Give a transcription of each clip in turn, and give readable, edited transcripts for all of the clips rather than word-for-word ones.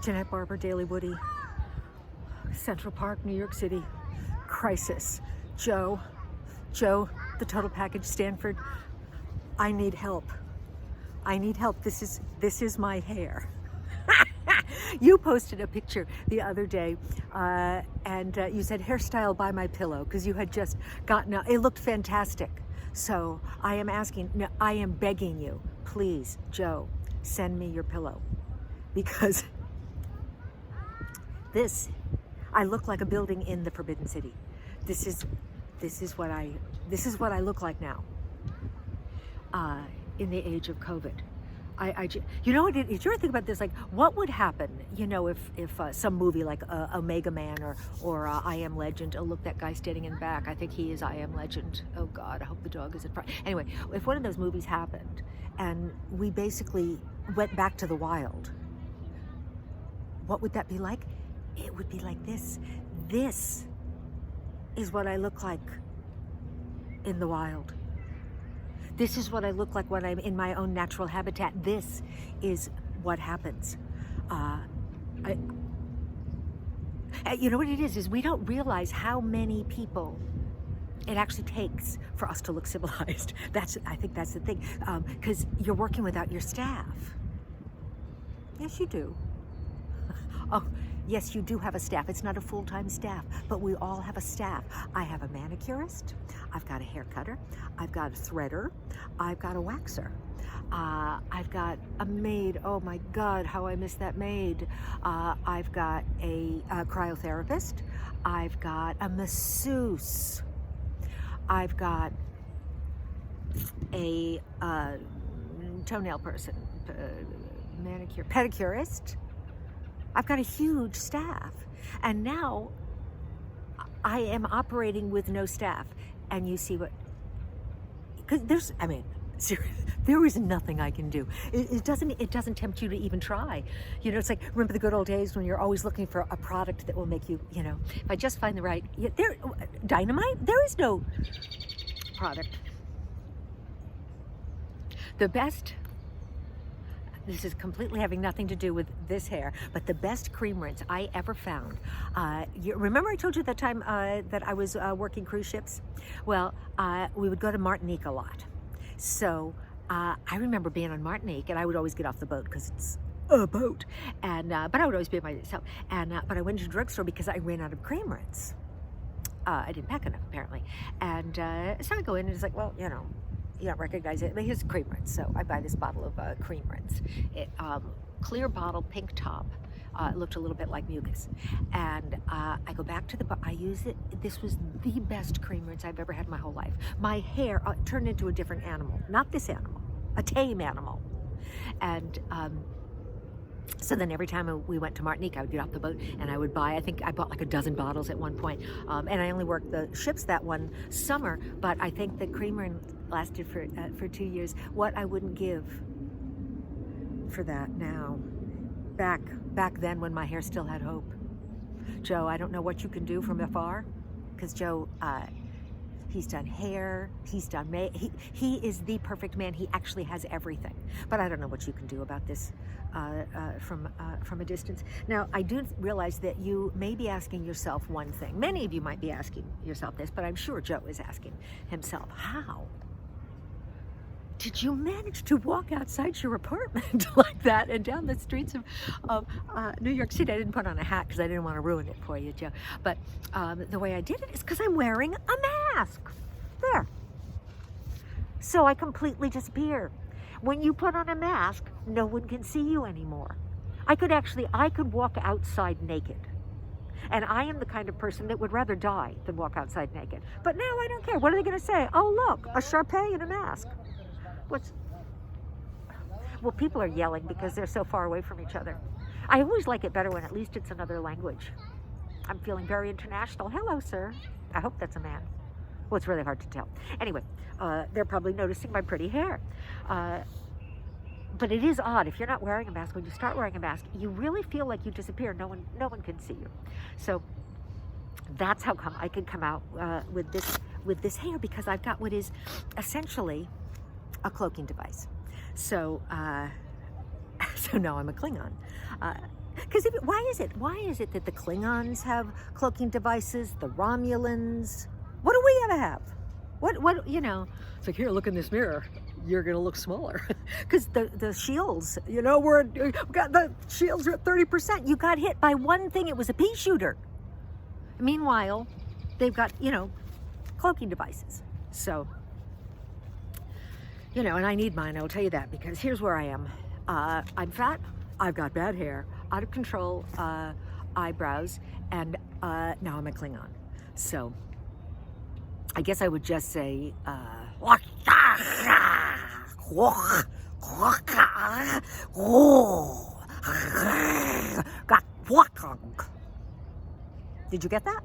Janette Barber, Daily Woodie, Central Park, New York City. Crisis. Joe, the total package, Stanford. I need help. I need help. This is my hair. You posted a picture the other day, and you said hairstyle by my pillow because you had just gotten out. It looked fantastic. So I am asking, no, I am begging you, please, Joe, send me your pillow, because I look like a building in the Forbidden City. This is what I look like now. In the age of COVID. You know, did you ever think about this? Like, what would happen, you know, if some movie like Omega Man or I Am Legend, oh look, that guy standing in back, I think he is I Am Legend. Oh God, I hope the dog is in front. Anyway, if one of those movies happened and we basically went back to the wild, what would that be like? It would be like this. This is what I look like in the wild. This is what I look like when I'm in my own natural habitat. This is what happens. You know what it is we don't realize how many people it actually takes for us to look civilized. I think that's the thing, because you're working without your staff. Yes, you do. Oh, yes, you do have a staff. It's not a full-time staff, but we all have a staff. I have a manicurist, I've got a hair cutter, I've got a threader, I've got a waxer, I've got a maid. Oh my God, how I miss that maid. I've got a cryotherapist, I've got a masseuse, I've got a toenail person, manicure, pedicurist. I've got a huge staff, and now I am operating with no staff. And you see what, because seriously, there is nothing I can do. It doesn't tempt you to even try. You know, it's like, remember the good old days when you're always looking for a product that will make you, you know, if I just find the right, dynamite, there is no product. The best, this is completely having nothing to do with this hair, but the best cream rinse I ever found. Remember I told you that time that I was working cruise ships? Well, we would go to Martinique a lot. So I remember being on Martinique, and I would always get off the boat because it's a boat. And but I would always be by myself. And but I went to the drugstore because I ran out of cream rinse. I didn't pack enough apparently. And so I go in and it's like, well, you know, you don't recognize it, but here's Creme Rinse. So I buy this bottle of Creme Rinse. Clear bottle, pink top. It looked a little bit like mucus. And I go back to I use it. This was the best Creme Rinse I've ever had in my whole life. My hair turned into a different animal. Not this animal, a tame animal. And so then every time we went to Martinique, I would get off the boat and I would buy, I think I bought like a dozen bottles at one point. And I only worked the ships that one summer, but I think the Creme Rinse lasted for 2 years. What I wouldn't give for that now. Back then when my hair still had hope. Joe, I don't know what you can do from afar, because Joe, he's done hair, he's done he is the perfect man. He actually has everything. But I don't know what you can do about this from a distance. Now, I do realize that you may be asking yourself one thing. Many of you might be asking yourself this, but I'm sure Joe is asking himself, how did you manage to walk outside your apartment like that and down the streets of New York City? I didn't put on a hat because I didn't want to ruin it for you, Joe. But the way I did it is because I'm wearing a mask. There. So I completely disappear. When you put on a mask, no one can see you anymore. I could walk outside naked. And I am the kind of person that would rather die than walk outside naked. But now I don't care. What are they going to say? Oh, look, a Sharpay in a mask. Well, people are yelling because they're so far away from each other. I always like it better when at least it's another language. I'm feeling very international. Hello, sir. I hope that's a man. Well, it's really hard to tell. Anyway, they're probably noticing my pretty hair. But it is odd. If you're not wearing a mask, when you start wearing a mask, you really feel like you disappear. No one can see you. So that's how come I can come out with this hair, because I've got what is essentially a cloaking device. So so now I'm a Klingon. Because why is it? Why is it that the Klingons have cloaking devices? The Romulans? What do we ever have? What? You know? It's like, here, look in this mirror. You're gonna look smaller because the shields. You know, we got the shields are at 30%. You got hit by one thing. It was a pea shooter. Meanwhile, they've got, you know, cloaking devices. So, you know, and I need mine. I'll tell you that, because here's where I am. I'm fat. I've got bad hair, out of control eyebrows, and now I'm a Klingon. So I guess I would just say, did you get that?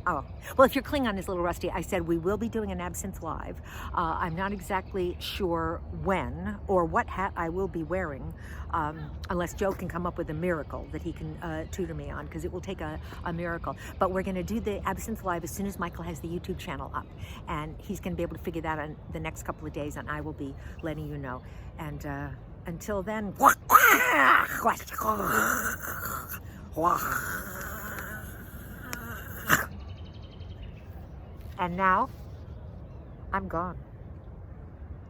Oh, well, if your Klingon is a little rusty, I said we will be doing an Absinthe Live. I'm not exactly sure when or what hat I will be wearing, unless Joe can come up with a miracle that he can tutor me on, because it will take a miracle. But we're going to do the Absinthe Live as soon as Michael has the YouTube channel up. And he's going to be able to figure that out in the next couple of days, and I will be letting you know. And until then... And now, I'm gone.